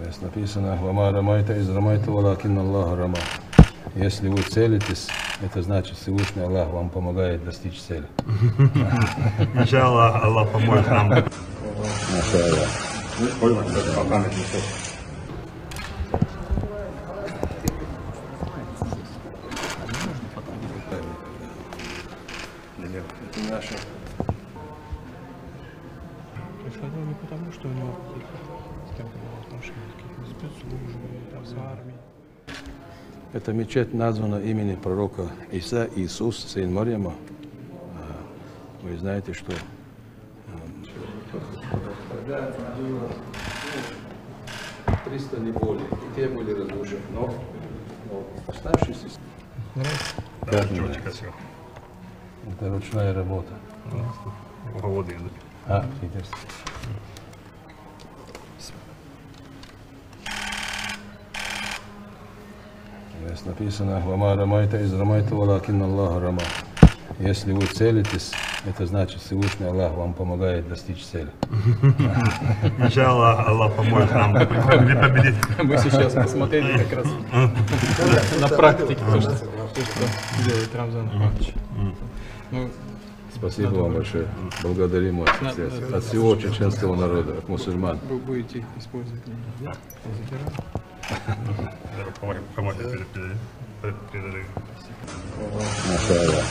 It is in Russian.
Здесь написано: «Вама рамайта из рамайта валакин Аллах рама». Если вы целитесь, это значит, Всевышний Аллах вам помогает достичь цели. Иншаллах, Аллах поможет нам. Это наше. Приходил не потому, что у него какие-то отношения, какие-то спецслужбы, с армией. Эта мечеть названа имени пророка Иса, Иисус, сын Марьяма. Вы знаете, что 300 не более. И те были разрушены. Но оставшиеся... Да, очень красиво. Это ручная работа. Уговоды идут. Интересно. Здесь написано: «Вама рамайта из рамайта валакин Аллах рама». Если вы целитесь, это значит, Всевышний Аллах вам помогает достичь цели. Иншаллах, Аллах поможет нам победить. Мы сейчас посмотрели как раз на практике то, что делает Рамзан Ахматович. Спасибо вам большое. Благодарим вас от всего чеченского народа, от мусульман. Вы будете использовать Поможет передать. Маша Аллах.